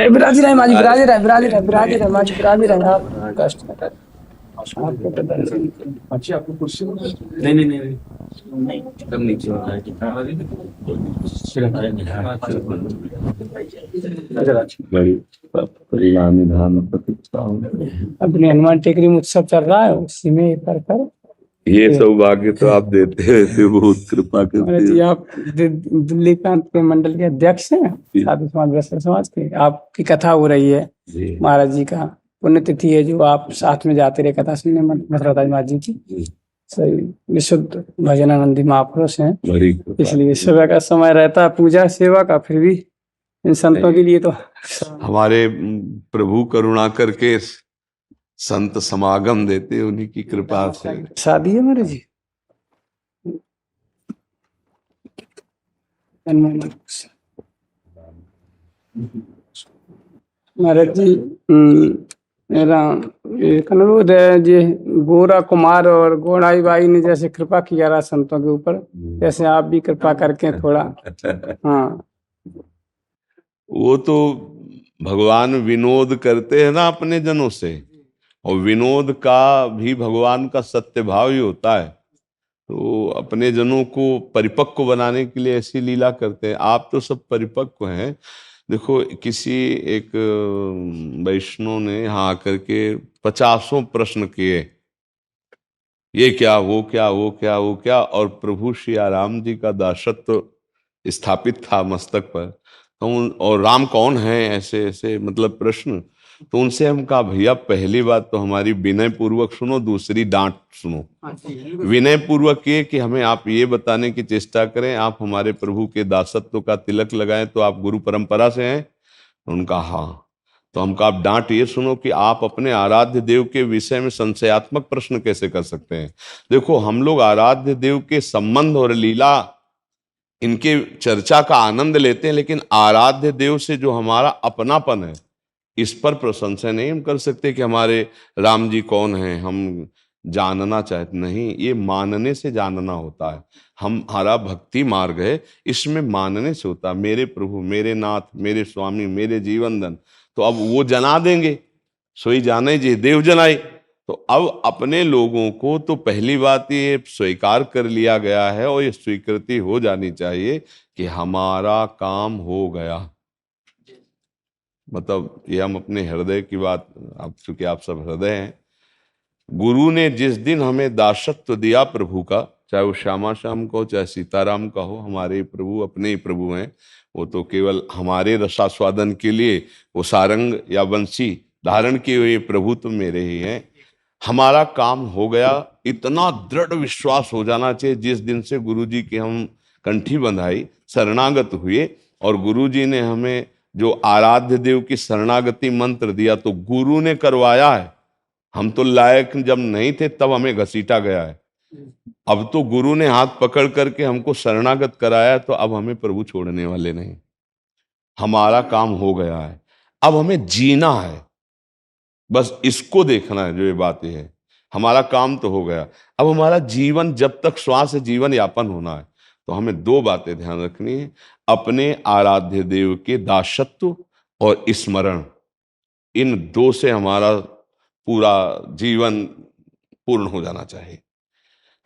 विराजी रहे माजी, विराजी रहे, विराजी रहे, विराजी रहे माजी, विराजी रहे। आप कष्ट न करें। आपको तो दर्शन अच्छी, आपको कुर्सी नहीं नहीं नहीं नहीं कम नीचे अपने हनुमान टेकरी में उत्सव चल रहा है, उसी में कर कर ये सौभाग्य तो आप देते रहते, बहुत कृपा करते जी। हैं। आप दिल्ली प्रांत के मंडल के अध्यक्ष हैं, साधु समाज वैश्य समाज के। आपकी कथा हो रही है महाराज जी का पुण्यतिथि है, जो आप साथ में जाते रहे कथा सुनने मथुरा महाराज जी की। सही विशुद्ध भजनानंदी महापुरुष हैं, इसलिए सुबह का समय रहता है पूजा सेवा का, फिर भी इन संतों के लिए तो हमारे प्रभु करुणा करके संत समागम देते, उन्हीं की कृपा से शादी है महाराज जी। महाराज जी अनुरोध है जी, गोरा कुमार और गोड़ाई बाई ने जैसे कृपा किया रहा संतों के ऊपर, जैसे आप भी कृपा करके थोड़ा। हाँ, वो तो भगवान विनोद करते हैं ना अपने जनों से, और विनोद का भी भगवान का सत्य भाव ही होता है। तो अपने जनों को परिपक्व बनाने के लिए ऐसी लीला करते हैं। आप तो सब परिपक्व हैं। देखो, किसी एक वैष्णव ने यहाँ आकर के 50 प्रश्न किए, ये क्या, वो क्या, वो क्या, वो क्या, और प्रभु श्री राम जी का दासत्व स्थापित था मस्तक पर। तो और राम कौन है, ऐसे ऐसे मतलब प्रश्न। तो उनसे हम कहा, भैया पहली बात तो हमारी विनय पूर्वक सुनो, दूसरी डांट सुनो। विनय पूर्वक ये कि हमें आप ये बताने की चेष्टा करें, आप हमारे प्रभु के दासत्व का तिलक लगाएं तो आप गुरु परंपरा से हैं। उनका हाँ। तो हमका आप डांट ये सुनो कि आप अपने आराध्य देव के विषय में संशयात्मक प्रश्न कैसे कर सकते हैं। देखो, हम लोग आराध्य देव के संबंध और लीला इनके चर्चा का आनंद लेते हैं, लेकिन आराध्य देव से जो हमारा अपनापन है, इस पर प्रशंसा नहीं हम कर सकते कि हमारे राम जी कौन हैं, हम जानना चाहते नहीं। ये मानने से जानना होता है। हमारा भक्ति मार्ग है, इसमें मानने से होता है। मेरे प्रभु, मेरे नाथ, मेरे स्वामी, मेरे जीवन धन, तो अब वो जना देंगे, सोई जाने जी देव जनाई। तो अब अपने लोगों को तो पहली बात ये स्वीकार कर लिया गया है, और ये स्वीकृति हो जानी चाहिए कि हमारा काम हो गया। मतलब ये हम अपने हृदय की बात, अब चूंकि आप सब हृदय हैं, गुरु ने जिस दिन हमें दासत्व दिया प्रभु का, चाहे वो श्यामा श्याम का हो, चाहे सीताराम का हो, हमारे प्रभु अपने ही प्रभु हैं। वो तो केवल हमारे रसास्वादन के लिए वो सारंग या बंसी धारण किए हुए प्रभु तो मेरे ही हैं। हमारा काम हो गया, इतना दृढ़ विश्वास हो जाना चाहिए। जिस दिन से गुरु जी की हम कंठी बंधाई, शरणागत हुए, और गुरु जी ने हमें जो आराध्य देव की शरणागति मंत्र दिया, तो गुरु ने करवाया है। हम तो लायक जब नहीं थे तब हमें घसीटा गया है। अब तो गुरु ने हाथ पकड़ करके हमको शरणागत कराया, तो अब हमें प्रभु छोड़ने वाले नहीं। हमारा काम हो गया है, अब हमें जीना है, बस इसको देखना है। जो ये बात है, हमारा काम तो हो गया, अब हमारा जीवन जब तक श्वास जीवन यापन होना है, तो हमें दो बातें ध्यान रखनी है। अपने आराध्य देव के दासत्व और स्मरण, इन दो से हमारा पूरा जीवन पूर्ण हो जाना चाहिए।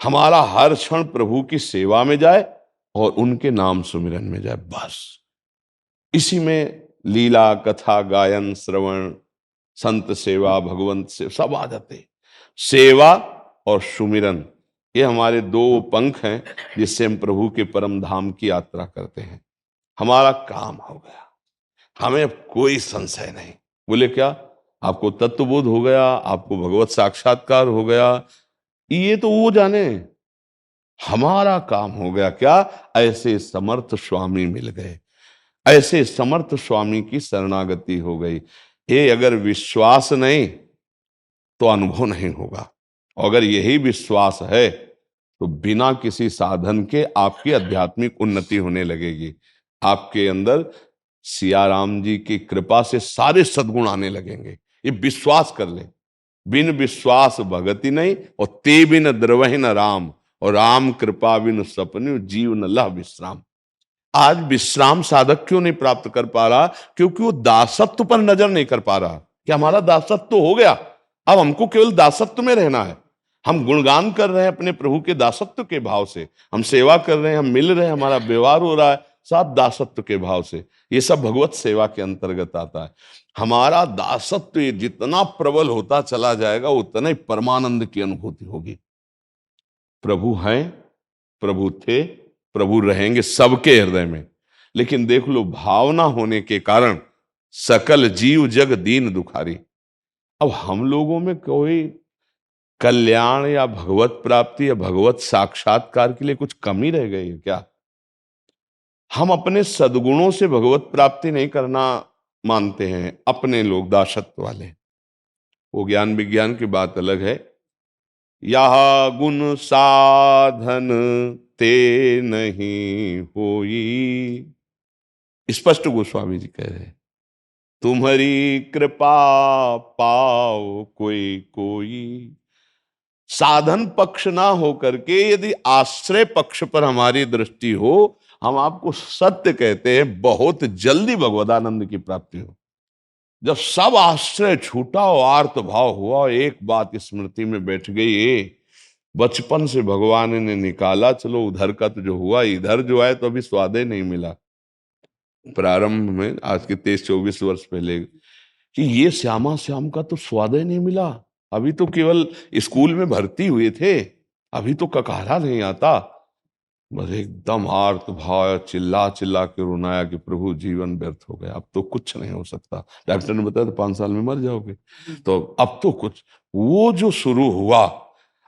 हमारा हर क्षण प्रभु की सेवा में जाए और उनके नाम सुमिरन में जाए, बस इसी में लीला कथा गायन श्रवण संत सेवा भगवंत से सब आ जाते। सेवा और सुमिरन, ये हमारे दो पंख हैं जिससे हम प्रभु के परम धाम की यात्रा करते हैं। हमारा काम हो गया, हमें अब कोई संशय नहीं। बोले क्या, आपको तत्वबोध हो गया, आपको भगवत साक्षात्कार हो गया, ये तो वो जाने। हमारा काम हो गया क्या, ऐसे समर्थ स्वामी मिल गए, ऐसे समर्थ स्वामी की शरणागति हो गई। ये अगर विश्वास नहीं तो अनुभव नहीं होगा। अगर यही विश्वास है तो बिना किसी साधन के आपकी आध्यात्मिक उन्नति होने लगेगी। आपके अंदर सिया राम जी की कृपा से सारे सद्गुण आने लगेंगे। ये विश्वास कर ले। बिन विश्वास भगति नहीं, और ते बिन द्रवहि न राम, और राम कृपा बिनु सपने जीव न लह विश्राम। आज विश्राम साधक क्यों नहीं प्राप्त कर पा रहा? क्योंकि वो दासत्व पर नजर नहीं कर पा रहा कि हमारा दासत्व तो हो गया, अब हमको केवल दासत्व में रहना है। हम गुणगान कर रहे हैं अपने प्रभु के दासत्व के भाव से, हम सेवा कर रहे हैं, हम मिल रहे हैं, हमारा व्यवहार हो रहा है सब दासत्व के भाव से। ये सब भगवत सेवा के अंतर्गत आता है। हमारा दासत्व जितना प्रबल होता चला जाएगा उतना ही परमानंद की अनुभूति होगी। प्रभु हैं, प्रभु थे, प्रभु रहेंगे सबके हृदय में। लेकिन देख लो, भावना होने के कारण सकल जीव जग दीन दुखारी। अब हम लोगों में कोई कल्याण या भगवत प्राप्ति या भगवत साक्षात्कार के लिए कुछ कमी रह गई है क्या? हम अपने सद्गुणों से भगवत प्राप्ति नहीं करना मानते हैं अपने लोग, दासत्व वाले। वो ज्ञान विज्ञान की बात अलग है। यह गुण साधन ते नहीं होई, स्पष्ट गोस्वामी जी कह रहे हैं, तुम्हारी कृपा पाओ कोई कोई। साधन पक्ष ना हो करके यदि आश्रय पक्ष पर हमारी दृष्टि हो, हम आपको सत्य कहते हैं, बहुत जल्दी भगवदानंद की प्राप्ति हो। जब सब आश्रय छूटा और आर्त भाव हुआ, एक बात स्मृति में बैठ गई, बचपन से भगवान ने निकाला, चलो उधर का तो जो हुआ, इधर जो है तो अभी स्वाद ही नहीं मिला। प्रारंभ में आज के 23-24 वर्ष पहले कि ये श्यामा श्याम का तो स्वाद ही नहीं मिला, अभी तो केवल स्कूल में भर्ती हुए थे, अभी तो ककारा नहीं आता। बस एकदम आर्त भाव, चिल्ला चिल्ला के रोनाया कि प्रभु जीवन व्यर्थ हो गया, अब तो कुछ नहीं हो सकता। डॉक्टर ने बताया तो 5 साल में मर जाओगे, तो अब तो कुछ। वो जो शुरू हुआ,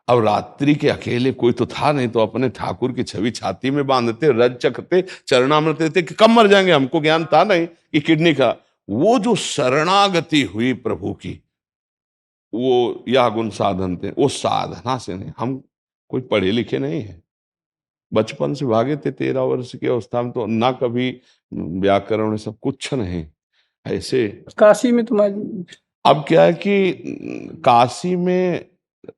अब रात्रि के अकेले कोई तो था नहीं, तो अपने ठाकुर की छवि छाती में बांधते, रज चखते, चरणामृत देते कि कब मर जाएंगे, हमको ज्ञान था नहीं कि किडनी का। वो जो शरणागति हुई प्रभु की, वो यह गुण साधन थे, वो साधना से नहीं। हम कोई पढ़े लिखे नहीं है, बचपन से भागे थे, 13 वर्ष की अवस्था में तो ना कभी व्याकरण सब कुछ नहीं ऐसे। काशी में तुम्हारी, अब क्या है कि काशी में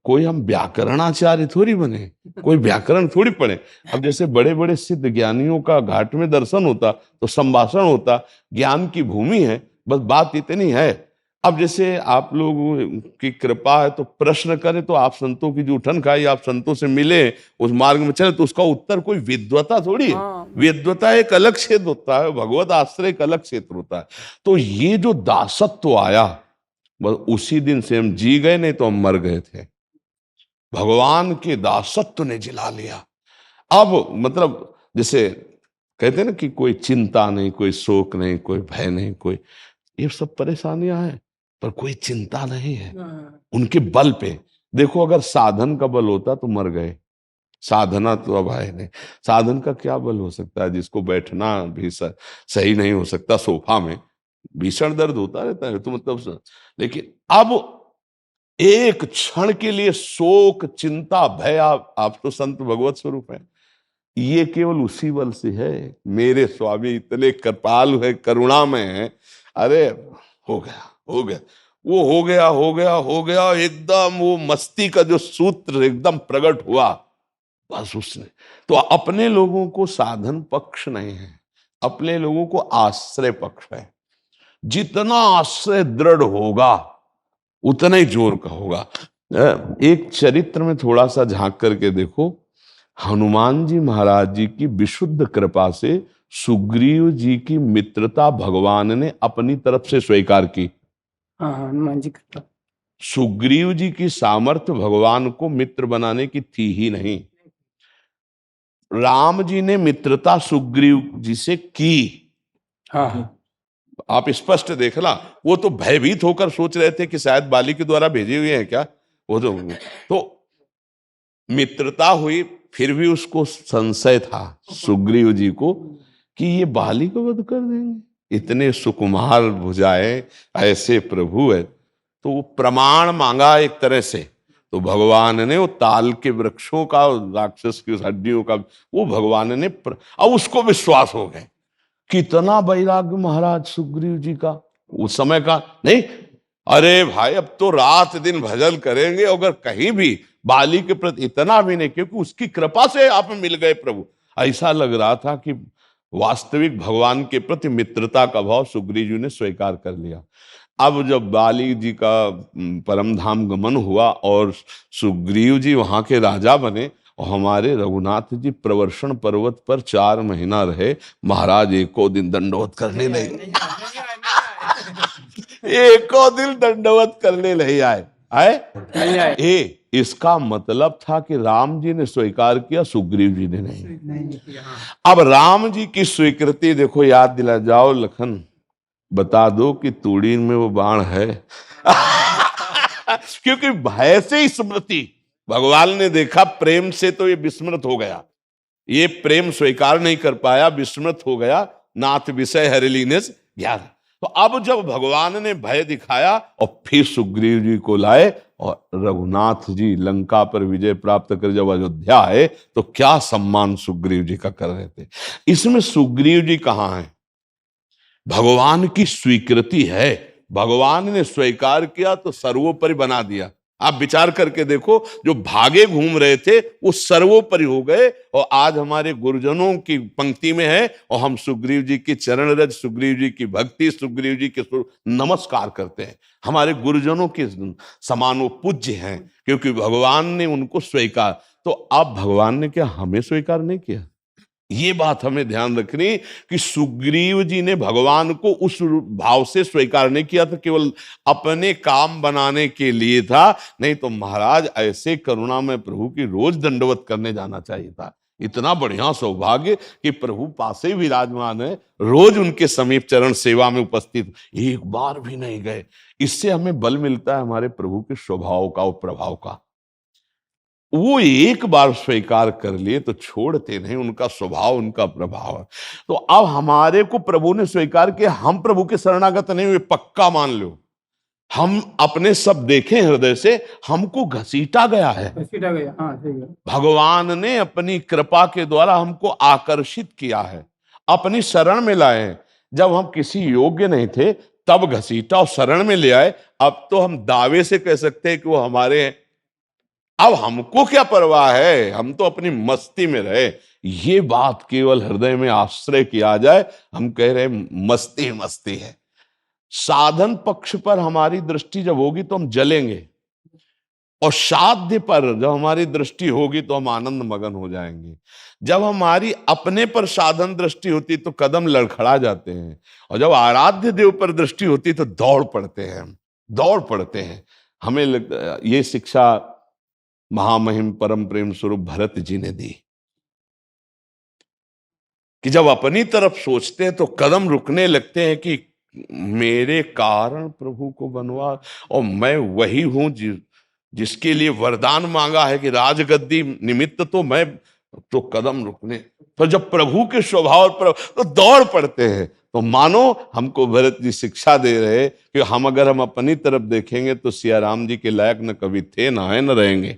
कोई हम व्याकरणाचार्य थोड़ी बने, कोई व्याकरण थोड़ी पढ़े। अब जैसे बड़े बड़े सिद्ध ज्ञानियों का घाट में दर्शन होता तो संभाषण होता, ज्ञान की भूमि है, बस बात इतनी है। अब जैसे आप लोगों की कृपा है तो प्रश्न करें तो आप संतों की जो उठन खाई, आप संतों से मिले, उस मार्ग में चले, तो उसका उत्तर कोई विद्वता थोड़ी है। विद्वता एक अलग क्षेत्र होता है, भगवत आश्रय एक अलग क्षेत्र होता है। तो ये जो दासत्व आया, बस उसी दिन से हम जी गए, नहीं तो हम मर गए थे। भगवान के दासत्व ने जिला लिया। अब मतलब जैसे कहते हैं ना कि कोई चिंता नहीं, कोई शोक नहीं, कोई भय नहीं, कोई, ये सब परेशानियां हैं पर कोई चिंता नहीं है उनके बल पे। देखो, अगर साधन का बल होता तो मर गए, साधना तो अब है नहीं। साधन का क्या बल हो सकता है, जिसको बैठना भी सही नहीं हो सकता, सोफा में भीषण दर्द होता रहता है, तो मतलब। लेकिन अब एक क्षण के लिए शोक, चिंता, भय, आप तो संत भगवत स्वरूप हैं, ये केवल उसी बल से है। मेरे स्वामी इतने कृपालु है, करुणामय है। अरे हो गया, हो गया, वो हो गया, हो गया, हो गया, एकदम वो मस्ती का जो सूत्र एकदम प्रकट हुआ, बस उसने। तो अपने लोगों को साधन पक्ष नहीं है, अपने लोगों को आश्रय पक्ष है। जितना आश्रय दृढ़ होगा उतना ही जोर का होगा। एक चरित्र में थोड़ा सा झांक करके देखो, हनुमान जी महाराज जी की विशुद्ध कृपा से सुग्रीव जी की मित्रता भगवान ने अपनी तरफ से स्वीकार की। हाँ, हनुमान जी कृपा। सुग्रीव जी की सामर्थ्य भगवान को मित्र बनाने की थी ही नहीं। राम जी ने मित्रता सुग्रीव जी से की। हाँ, आप स्पष्ट देखना, वो तो भयभीत होकर सोच रहे थे कि शायद बाली के द्वारा भेजे हुए हैं क्या, वो तो मित्रता हुई, फिर भी उसको संशय था सुग्रीव जी को कि ये बाली को वध कर देंगे, इतने सुकुमार भुजाएं, ऐसे प्रभु है। तो वो प्रमाण मांगा एक तरह से, तो भगवान ने वो ताल के वृक्षों का, राक्षस की हड्डियों का, वो भगवान ने अब उसको विश्वास हो गए। कितना वैराग्य महाराज सुग्रीव जी का, उस समय का नहीं, अरे भाई अब तो रात दिन भजन करेंगे, अगर कहीं भी बाली के प्रति इतना भी नहीं, क्योंकि उसकी कृपा से आप मिल गए प्रभु। ऐसा लग रहा था कि वास्तविक भगवान के प्रति मित्रता का भाव सुग्रीव जी ने स्वीकार कर लिया। अब जब बाली जी का परम धाम गमन हुआ और सुग्रीव जी वहां के राजा बने और हमारे रघुनाथ जी प्रवर्षण पर्वत पर 4 महीना रहे, महाराज एको दिन दंडवत करने नहीं एको दिन दंडवत करने नहीं आए। नहीं आए। इसका मतलब था कि राम जी ने स्वीकार किया, सुग्रीव जी ने नहीं किया। अब राम जी की स्वीकृति देखो, याद दिला जाओ लखन, बता दो कि तूड़ी में वो बाण है क्योंकि भय से स्मृति, भगवान ने देखा प्रेम से तो ये विस्मृत हो गया, ये प्रेम स्वीकार नहीं कर पाया, विस्मृत हो गया, नाथ विषय हरिलीनेस ज्ञान। तो अब जब भगवान ने भय दिखाया और फिर सुग्रीव जी को लाए और रघुनाथ जी लंका पर विजय प्राप्त कर जब अयोध्या आए तो क्या सम्मान सुग्रीव जी का कर रहे थे। इसमें सुग्रीव जी कहां हैं? भगवान की स्वीकृति है, भगवान ने स्वीकार किया तो सर्वोपरि बना दिया। आप विचार करके देखो, जो भागे घूम रहे थे वो सर्वोपरि हो गए और आज हमारे गुरुजनों की पंक्ति में है और हम सुग्रीव जी की चरण रज, सुग्रीव जी की भक्ति, सुग्रीव जी के नमस्कार करते हैं। हमारे गुरुजनों के समान वो पूज्य हैं क्योंकि भगवान ने उनको स्वीकार। तो अब भगवान ने क्या हमें स्वीकार नहीं किया? ये बात हमें ध्यान रखनी कि सुग्रीव जी ने भगवान को उस भाव से स्वीकार नहीं किया था, केवल अपने काम बनाने के लिए था। नहीं तो महाराज ऐसे करुणा में प्रभु की रोज दंडवत करने जाना चाहिए था। इतना बढ़िया सौभाग्य कि प्रभु पासे ही विराजमान है, रोज उनके समीप चरण सेवा में उपस्थित, एक बार भी नहीं गए। इससे हमें बल मिलता है हमारे प्रभु के स्वभाव का और प्रभाव का। वो एक बार स्वीकार कर लिए तो छोड़ते नहीं, उनका स्वभाव, उनका प्रभाव है। तो अब हमारे को प्रभु ने स्वीकार किया, हम प्रभु के शरणागत नहीं हुए, पक्का मान लो। हम अपने सब देखें हृदय से, हमको घसीटा गया है, हाँ, ठीक है। भगवान ने अपनी कृपा के द्वारा हमको आकर्षित किया है, अपनी शरण में लाए हैं। जब हम किसी योग्य नहीं थे तब घसीटा और शरण में ले आए। अब तो हम दावे से कह सकते हैं कि वो हमारे हैं। अब हमको क्या परवाह है, हम तो अपनी मस्ती में रहे। ये बात केवल हृदय में आश्रय किया जाए। हम कह रहे मस्ती मस्ती है। साधन पक्ष पर हमारी दृष्टि जब होगी तो हम जलेंगे और साध्य पर जब हमारी दृष्टि होगी तो हम आनंद मगन हो जाएंगे। जब हमारी अपने पर साधन दृष्टि होती तो कदम लड़खड़ा जाते हैं और जब आराध्य देव पर दृष्टि होती तो दौड़ पड़ते हैं, दौड़ पड़ते हैं। हमें ये शिक्षा महामहिम परम प्रेम स्वरूप भरत जी ने दी कि जब अपनी तरफ सोचते हैं तो कदम रुकने लगते हैं कि मेरे कारण प्रभु को बनवा और मैं वही हूं जिसके लिए वरदान मांगा है कि राजगद्दी निमित्त तो मैं, तो कदम रुकने। तो जब प्रभु के स्वभाव पर तो दौड़ पड़ते हैं। तो मानो हमको भरत जी शिक्षा दे रहे कि हम अपनी तरफ देखेंगे तो सिया राम जी के लायक न कभी थे, न है, न रहेंगे।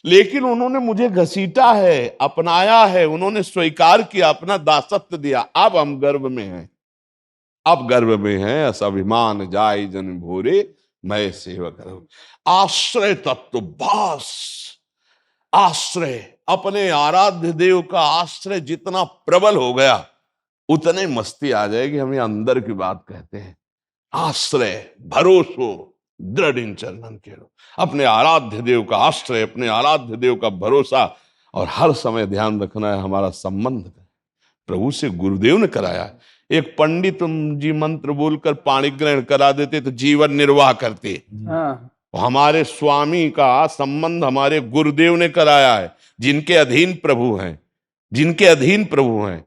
लेकिन उन्होंने मुझे घसीटा है, अपनाया है, उन्होंने स्वीकार किया, अपना दासत्व दिया। अब हम गर्व में हैं, अब गर्व में हैं। अभिमान जाय जन भोरे मैं सेवा करूं। आश्रय तत्व, बस आश्रय, अपने आराध्य देव का आश्रय जितना प्रबल हो गया उतने मस्ती आ जाएगी। हम ये अंदर की बात कहते हैं, आश्रय, भरोसो दृढ़ इन चरणन केरो। अपने आराध्य देव का आश्रय, अपने आराध्य देव का भरोसा। और हर समय ध्यान रखना है हमारा संबंध प्रभु से गुरुदेव ने कराया। एक पंडित जी मंत्र बोलकर पाणी ग्रहण करा देते तो जीवन निर्वाह करते। हमारे स्वामी का संबंध हमारे गुरुदेव ने कराया है, जिनके अधीन प्रभु हैं, जिनके अधीन प्रभु हैं।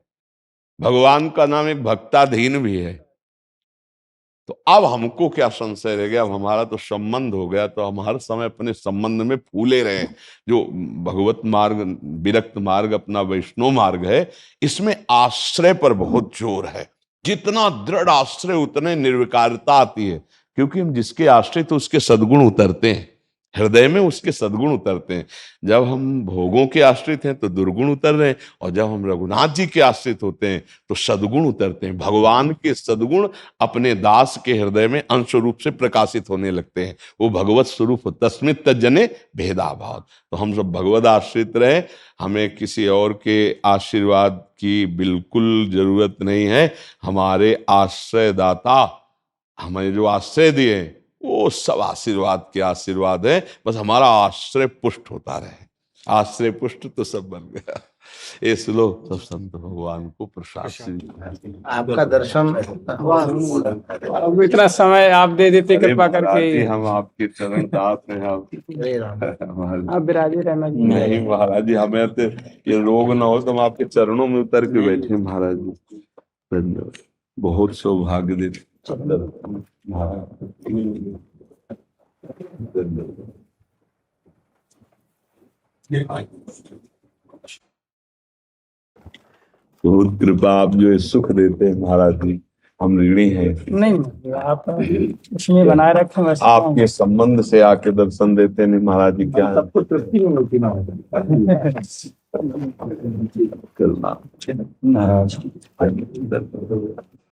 भगवान का नाम एक भक्ताधीन भी है। तो अब हमको क्या संशय रह गया? अब हमारा तो संबंध हो गया, तो हम हर समय अपने संबंध में फूले रहे। जो भगवत मार्ग, विरक्त मार्ग, अपना वैष्णव मार्ग है, इसमें आश्रय पर बहुत जोर है। जितना दृढ़ आश्रय उतने निर्विकारता आती है, क्योंकि हम जिसके आश्रय तो उसके सद्गुण उतरते हैं। हृदय में उसके सद्गुण उतरते हैं। जब हम भोगों के आश्रित हैं तो दुर्गुण उतर रहे हैं, और जब हम रघुनाथ जी के आश्रित होते हैं तो सद्गुण उतरते हैं। भगवान के सद्गुण अपने दास के हृदय में अंश रूप से प्रकाशित होने लगते हैं। वो भगवत स्वरूप तस्मित तज्जने भेदाभाव। तो हम सब भगवत आश्रित रहे, हमें किसी और के आशीर्वाद की बिल्कुल जरूरत नहीं है। हमारे आश्रयदाता हमें जो आश्रय दिए वो सब आशीर्वाद के आशीर्वाद है। बस हमारा आश्रय पुष्ट होता रहे। आश्रय पुष्ट तो सब बन गया। ये सुनो, सब संत भगवान को प्रसाद से आपका दर्शन हुआ। अब इतना समय आप दे देते कृपा महाराज जी, करके। हम आपके चरण दास हैं। आप विराजे रहना जी। नहीं महाराज जी, हमें तो ये रोग ना हो तो हम आपके चरणों में उतर के बैठे महाराज जी। धन्यवाद, बहुत सौभाग्य देते बहुत कृपा, आप जो सुख देते हैं महाराज जी, हम ऋणी हैं। नहीं, आप इसमें बनाए रखें बस। आपके संबंध से आके दर्शन देते नहीं महाराज जी, क्या सबको तृप्ति मिलती ना करना। महाराज